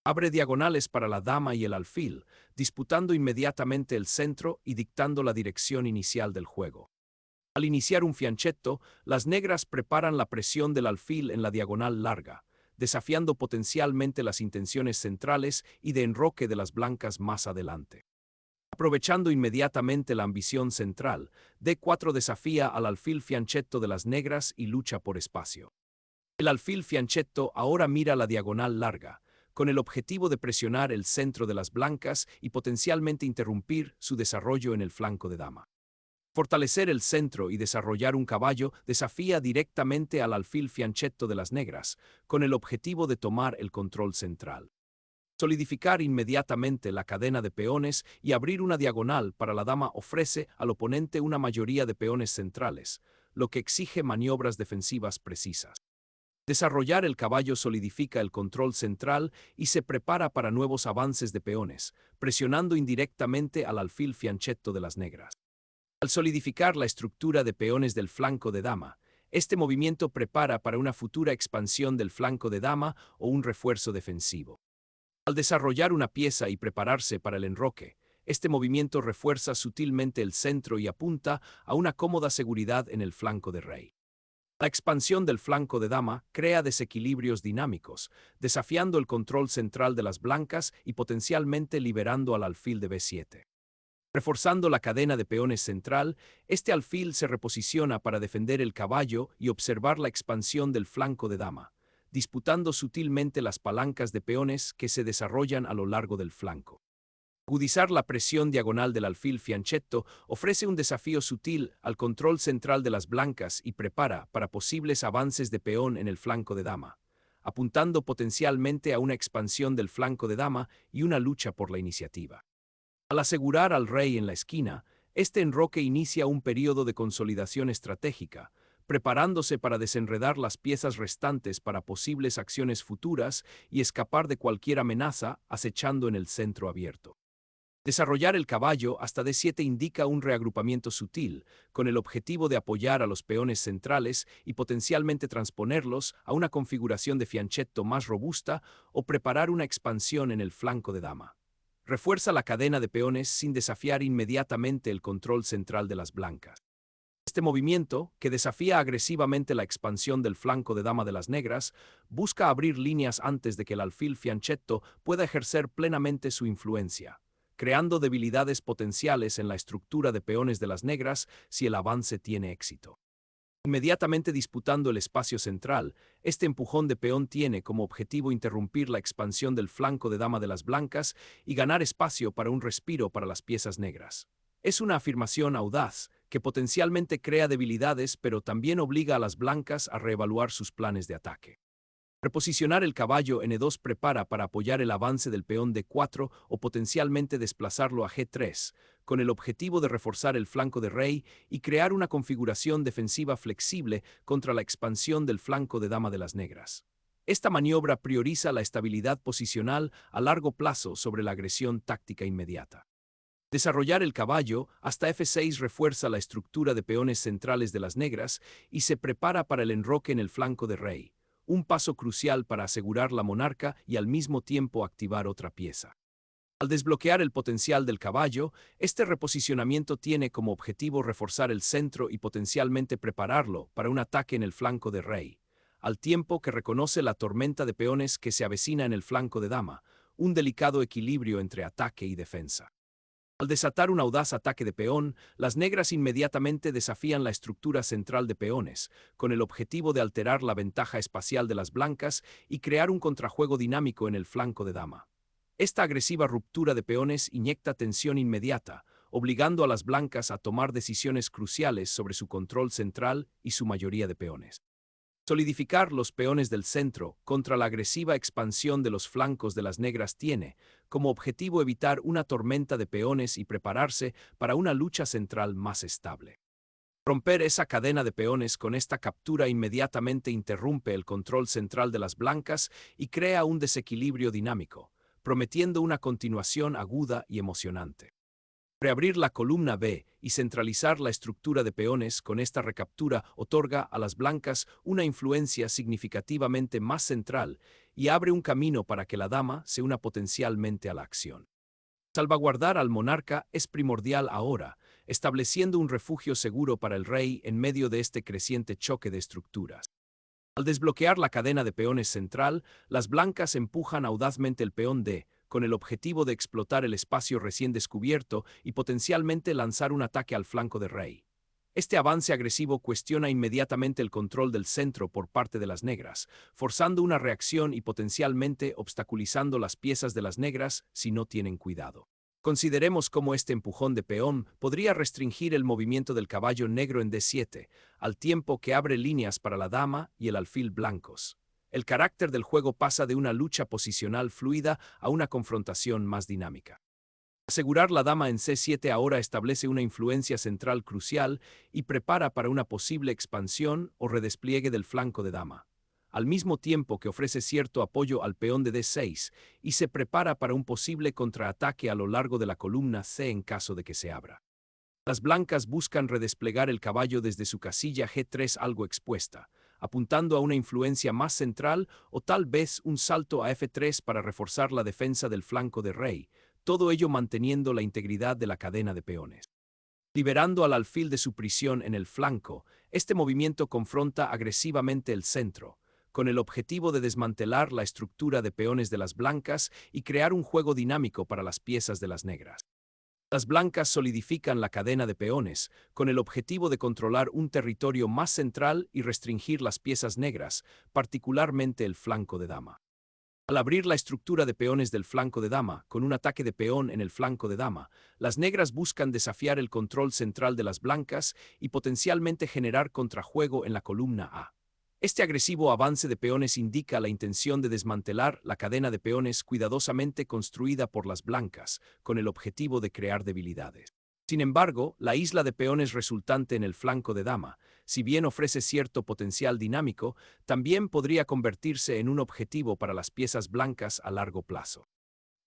Abre diagonales para la dama y el alfil, disputando inmediatamente el centro y dictando la dirección inicial del juego. Al iniciar un fianchetto, las negras preparan la presión del alfil en la diagonal larga, desafiando potencialmente las intenciones centrales y de enroque de las blancas más adelante. Aprovechando inmediatamente la ambición central, D4 desafía al alfil fianchetto de las negras y lucha por espacio. El alfil fianchetto ahora mira la diagonal larga, con el objetivo de presionar el centro de las blancas y potencialmente interrumpir su desarrollo en el flanco de dama. Fortalecer el centro y desarrollar un caballo desafía directamente al alfil fianchetto de las negras, con el objetivo de tomar el control central. Solidificar inmediatamente la cadena de peones y abrir una diagonal para la dama ofrece al oponente una mayoría de peones centrales, lo que exige maniobras defensivas precisas. Desarrollar el caballo solidifica el control central y se prepara para nuevos avances de peones, presionando indirectamente al alfil fianchetto de las negras. Al solidificar la estructura de peones del flanco de dama, este movimiento prepara para una futura expansión del flanco de dama o un refuerzo defensivo. Al desarrollar una pieza y prepararse para el enroque, este movimiento refuerza sutilmente el centro y apunta a una cómoda seguridad en el flanco de rey. La expansión del flanco de dama crea desequilibrios dinámicos, desafiando el control central de las blancas y potencialmente liberando al alfil de B7. Reforzando la cadena de peones central, este alfil se reposiciona para defender el caballo y observar la expansión del flanco de dama, disputando sutilmente las palancas de peones que se desarrollan a lo largo del flanco. Agudizar la presión diagonal del alfil fianchetto ofrece un desafío sutil al control central de las blancas y prepara para posibles avances de peón en el flanco de dama, apuntando potencialmente a una expansión del flanco de dama y una lucha por la iniciativa. Al asegurar al rey en la esquina, este enroque inicia un período de consolidación estratégica, preparándose para desenredar las piezas restantes para posibles acciones futuras y escapar de cualquier amenaza acechando en el centro abierto. Desarrollar el caballo hasta D7 indica un reagrupamiento sutil, con el objetivo de apoyar a los peones centrales y potencialmente transponerlos a una configuración de fianchetto más robusta o preparar una expansión en el flanco de dama. Refuerza la cadena de peones sin desafiar inmediatamente el control central de las blancas. Este movimiento, que desafía agresivamente la expansión del flanco de dama de las negras, busca abrir líneas antes de que el alfil fianchetto pueda ejercer plenamente su influencia, creando debilidades potenciales en la estructura de peones de las negras si el avance tiene éxito. Inmediatamente disputando el espacio central, este empujón de peón tiene como objetivo interrumpir la expansión del flanco de dama de las blancas y ganar espacio para un respiro para las piezas negras. Es una afirmación audaz que potencialmente crea debilidades, pero también obliga a las blancas a reevaluar sus planes de ataque. Reposicionar el caballo en E2 prepara para apoyar el avance del peón D4 o potencialmente desplazarlo a G3, con el objetivo de reforzar el flanco de rey y crear una configuración defensiva flexible contra la expansión del flanco de dama de las negras. Esta maniobra prioriza la estabilidad posicional a largo plazo sobre la agresión táctica inmediata. Desarrollar el caballo hasta F6 refuerza la estructura de peones centrales de las negras y se prepara para el enroque en el flanco de rey, un paso crucial para asegurar la monarca y al mismo tiempo activar otra pieza. Al desbloquear el potencial del caballo, este reposicionamiento tiene como objetivo reforzar el centro y potencialmente prepararlo para un ataque en el flanco de rey, al tiempo que reconoce la tormenta de peones que se avecina en el flanco de dama, un delicado equilibrio entre ataque y defensa. Al desatar un audaz ataque de peón, las negras inmediatamente desafían la estructura central de peones, con el objetivo de alterar la ventaja espacial de las blancas y crear un contrajuego dinámico en el flanco de dama. Esta agresiva ruptura de peones inyecta tensión inmediata, obligando a las blancas a tomar decisiones cruciales sobre su control central y su mayoría de peones. Solidificar los peones del centro contra la agresiva expansión de los flancos de las negras tiene como objetivo evitar una tormenta de peones y prepararse para una lucha central más estable. Romper esa cadena de peones con esta captura inmediatamente interrumpe el control central de las blancas y crea un desequilibrio dinámico, prometiendo una continuación aguda y emocionante. Reabrir la columna B y centralizar la estructura de peones con esta recaptura otorga a las blancas una influencia significativamente más central y abre un camino para que la dama se una potencialmente a la acción. Salvaguardar al monarca es primordial ahora, estableciendo un refugio seguro para el rey en medio de este creciente choque de estructuras. Al desbloquear la cadena de peones central, las blancas empujan audazmente el peón D, con el objetivo de explotar el espacio recién descubierto y potencialmente lanzar un ataque al flanco de rey. Este avance agresivo cuestiona inmediatamente el control del centro por parte de las negras, forzando una reacción y potencialmente obstaculizando las piezas de las negras si no tienen cuidado. Consideremos cómo este empujón de peón podría restringir el movimiento del caballo negro en D7, al tiempo que abre líneas para la dama y el alfil blancos. El carácter del juego pasa de una lucha posicional fluida a una confrontación más dinámica. Asegurar la dama en C7 ahora establece una influencia central crucial y prepara para una posible expansión o redespliegue del flanco de dama, al mismo tiempo que ofrece cierto apoyo al peón de D6 y se prepara para un posible contraataque a lo largo de la columna C en caso de que se abra. Las blancas buscan redesplegar el caballo desde su casilla G3 algo expuesta, apuntando a una influencia más central o tal vez un salto a F3 para reforzar la defensa del flanco de rey, todo ello manteniendo la integridad de la cadena de peones. Liberando al alfil de su prisión en el flanco, este movimiento confronta agresivamente el centro, con el objetivo de desmantelar la estructura de peones de las blancas y crear un juego dinámico para las piezas de las negras. Las blancas solidifican la cadena de peones, con el objetivo de controlar un territorio más central y restringir las piezas negras, particularmente el flanco de dama. Al abrir la estructura de peones del flanco de dama, con un ataque de peón en el flanco de dama, las negras buscan desafiar el control central de las blancas y potencialmente generar contrajuego en la columna A. Este agresivo avance de peones indica la intención de desmantelar la cadena de peones cuidadosamente construida por las blancas, con el objetivo de crear debilidades. Sin embargo, la isla de peones resultante en el flanco de dama, si bien ofrece cierto potencial dinámico, también podría convertirse en un objetivo para las piezas blancas a largo plazo.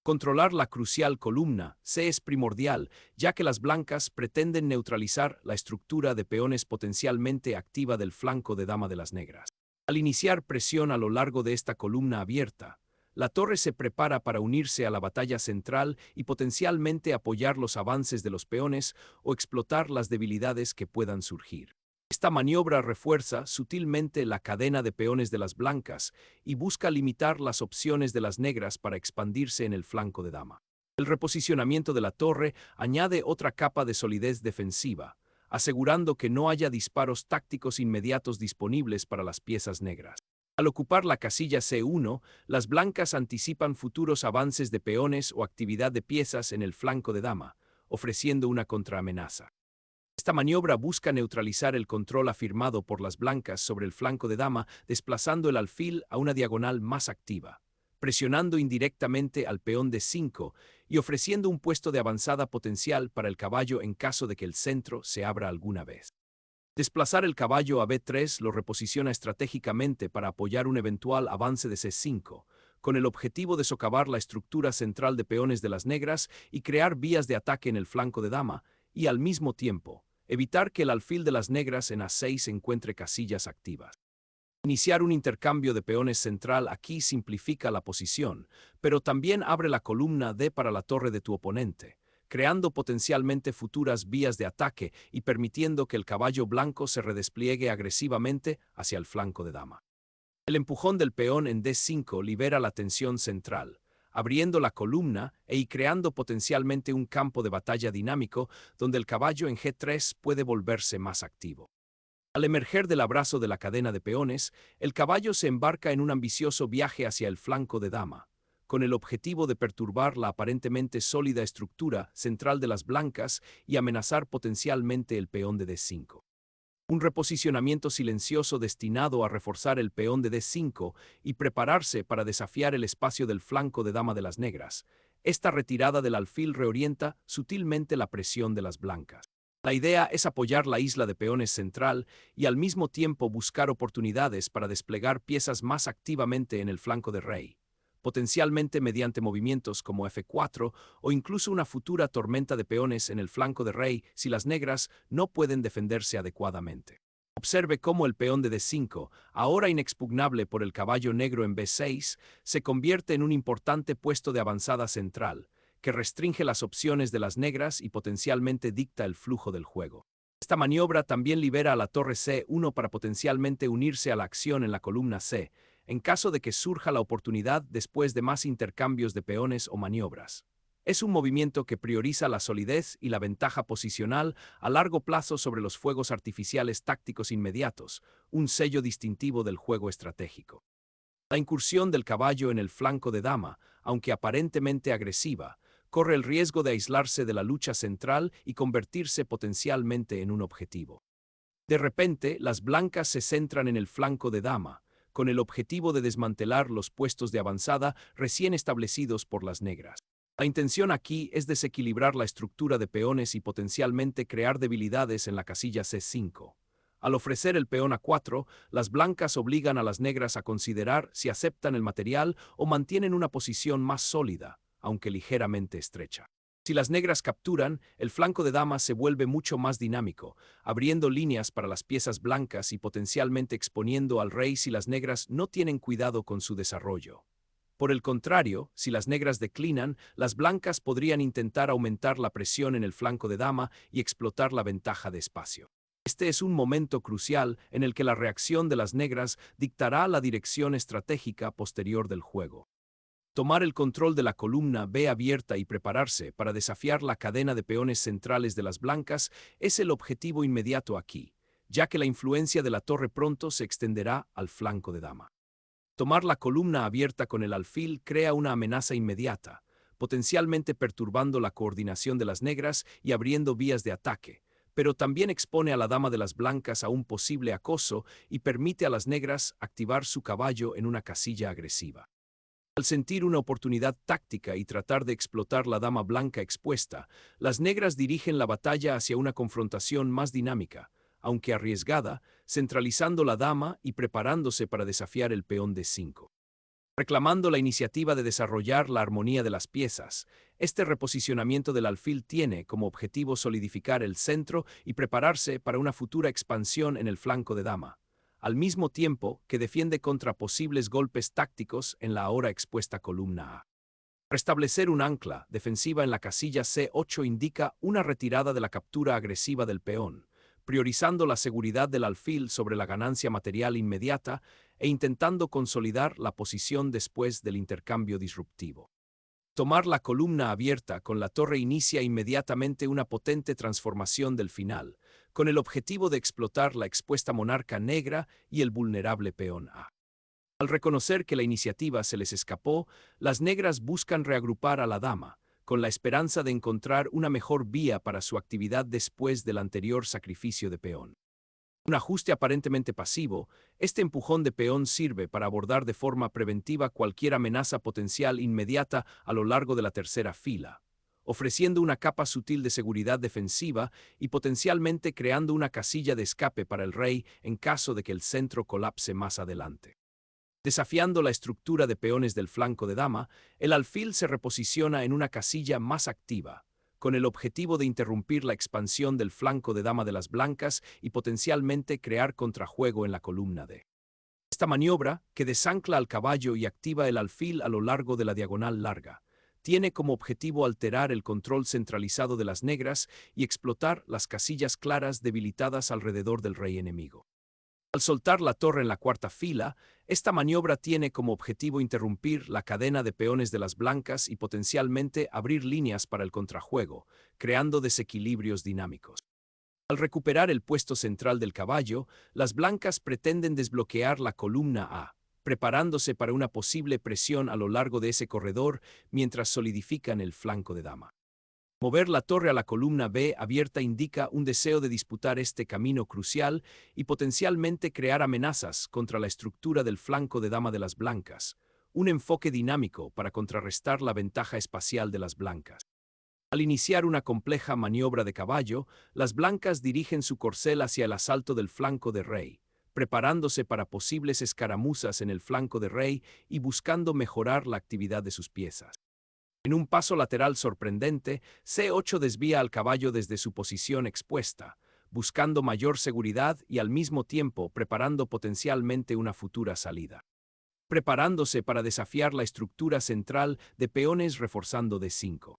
Controlar la crucial columna C es primordial, ya que las blancas pretenden neutralizar la estructura de peones potencialmente activa del flanco de dama de las negras. Al iniciar presión a lo largo de esta columna abierta, la torre se prepara para unirse a la batalla central y potencialmente apoyar los avances de los peones o explotar las debilidades que puedan surgir. Esta maniobra refuerza sutilmente la cadena de peones de las blancas y busca limitar las opciones de las negras para expandirse en el flanco de dama. El reposicionamiento de la torre añade otra capa de solidez defensiva, asegurando que no haya disparos tácticos inmediatos disponibles para las piezas negras. Al ocupar la casilla C1, las blancas anticipan futuros avances de peones o actividad de piezas en el flanco de dama, ofreciendo una contraamenaza. Esta maniobra busca neutralizar el control afirmado por las blancas sobre el flanco de dama, desplazando el alfil a una diagonal más activa, presionando indirectamente al peón de 5 y ofreciendo un puesto de avanzada potencial para el caballo en caso de que el centro se abra alguna vez. Desplazar el caballo a B3 lo reposiciona estratégicamente para apoyar un eventual avance de C5, con el objetivo de socavar la estructura central de peones de las negras y crear vías de ataque en el flanco de dama, y al mismo tiempo, evitar que el alfil de las negras en A6 encuentre casillas activas. Iniciar un intercambio de peones central aquí simplifica la posición, pero también abre la columna D para la torre de tu oponente, creando potencialmente futuras vías de ataque y permitiendo que el caballo blanco se redespliegue agresivamente hacia el flanco de dama. El empujón del peón en D5 libera la tensión central, abriendo la columna y creando potencialmente un campo de batalla dinámico donde el caballo en G3 puede volverse más activo. Al emerger del abrazo de la cadena de peones, el caballo se embarca en un ambicioso viaje hacia el flanco de dama, con el objetivo de perturbar la aparentemente sólida estructura central de las blancas y amenazar potencialmente el peón de D5. Un reposicionamiento silencioso destinado a reforzar el peón de D5 y prepararse para desafiar el espacio del flanco de dama de las negras. Esta retirada del alfil reorienta sutilmente la presión de las blancas. La idea es apoyar la isla de peones central y al mismo tiempo buscar oportunidades para desplegar piezas más activamente en el flanco de rey, potencialmente mediante movimientos como F4 o incluso una futura tormenta de peones en el flanco de rey si las negras no pueden defenderse adecuadamente. Observe cómo el peón de D5, ahora inexpugnable por el caballo negro en B6, se convierte en un importante puesto de avanzada central, que restringe las opciones de las negras y potencialmente dicta el flujo del juego. Esta maniobra también libera a la torre C1 para potencialmente unirse a la acción en la columna C, en caso de que surja la oportunidad después de más intercambios de peones o maniobras. Es un movimiento que prioriza la solidez y la ventaja posicional a largo plazo sobre los fuegos artificiales tácticos inmediatos, un sello distintivo del juego estratégico. La incursión del caballo en el flanco de dama, aunque aparentemente agresiva, corre el riesgo de aislarse de la lucha central y convertirse potencialmente en un objetivo. De repente, las blancas se centran en el flanco de dama, con el objetivo de desmantelar los puestos de avanzada recién establecidos por las negras. La intención aquí es desequilibrar la estructura de peones y potencialmente crear debilidades en la casilla C5. Al ofrecer el peón A4, las blancas obligan a las negras a considerar si aceptan el material o mantienen una posición más sólida, aunque ligeramente estrecha. Si las negras capturan, el flanco de dama se vuelve mucho más dinámico, abriendo líneas para las piezas blancas y potencialmente exponiendo al rey si las negras no tienen cuidado con su desarrollo. Por el contrario, si las negras declinan, las blancas podrían intentar aumentar la presión en el flanco de dama y explotar la ventaja de espacio. Este es un momento crucial en el que la reacción de las negras dictará la dirección estratégica posterior del juego. Tomar el control de la columna B abierta y prepararse para desafiar la cadena de peones centrales de las blancas es el objetivo inmediato aquí, ya que la influencia de la torre pronto se extenderá al flanco de dama. Tomar la columna abierta con el alfil crea una amenaza inmediata, potencialmente perturbando la coordinación de las negras y abriendo vías de ataque, pero también expone a la dama de las blancas a un posible acoso y permite a las negras activar su caballo en una casilla agresiva. Al sentir una oportunidad táctica y tratar de explotar la dama blanca expuesta, las negras dirigen la batalla hacia una confrontación más dinámica, aunque arriesgada, centralizando la dama y preparándose para desafiar el peón de 5. Reclamando la iniciativa de desarrollar la armonía de las piezas, este reposicionamiento del alfil tiene como objetivo solidificar el centro y prepararse para una futura expansión en el flanco de dama, al mismo tiempo que defiende contra posibles golpes tácticos en la ahora expuesta columna A. Restablecer un ancla defensiva en la casilla C8 indica una retirada de la captura agresiva del peón, priorizando la seguridad del alfil sobre la ganancia material inmediata e intentando consolidar la posición después del intercambio disruptivo. Tomar la columna abierta con la torre inicia inmediatamente una potente transformación del final, con el objetivo de explotar la expuesta monarca negra y el vulnerable peón A. Al reconocer que la iniciativa se les escapó, las negras buscan reagrupar a la dama, con la esperanza de encontrar una mejor vía para su actividad después del anterior sacrificio de peón. Un ajuste aparentemente pasivo, este empujón de peón sirve para abordar de forma preventiva cualquier amenaza potencial inmediata a lo largo de la tercera fila, ofreciendo una capa sutil de seguridad defensiva y potencialmente creando una casilla de escape para el rey en caso de que el centro colapse más adelante. Desafiando la estructura de peones del flanco de dama, el alfil se reposiciona en una casilla más activa, con el objetivo de interrumpir la expansión del flanco de dama de las blancas y potencialmente crear contrajuego en la columna D. Esta maniobra, que desancla al caballo y activa el alfil a lo largo de la diagonal larga, tiene como objetivo alterar el control centralizado de las negras y explotar las casillas claras debilitadas alrededor del rey enemigo. Al soltar la torre en la cuarta fila, esta maniobra tiene como objetivo interrumpir la cadena de peones de las blancas y potencialmente abrir líneas para el contrajuego, creando desequilibrios dinámicos. Al recuperar el puesto central del caballo, las blancas pretenden desbloquear la columna A, preparándose para una posible presión a lo largo de ese corredor mientras solidifican el flanco de dama. Mover la torre a la columna B abierta indica un deseo de disputar este camino crucial y potencialmente crear amenazas contra la estructura del flanco de dama de las blancas, un enfoque dinámico para contrarrestar la ventaja espacial de las blancas. Al iniciar una compleja maniobra de caballo, las blancas dirigen su corcel hacia el asalto del flanco de rey, preparándose para posibles escaramuzas en el flanco de rey y buscando mejorar la actividad de sus piezas. En un paso lateral sorprendente, C8 desvía al caballo desde su posición expuesta, buscando mayor seguridad y al mismo tiempo preparando potencialmente una futura salida. Preparándose para desafiar la estructura central de peones reforzando D5.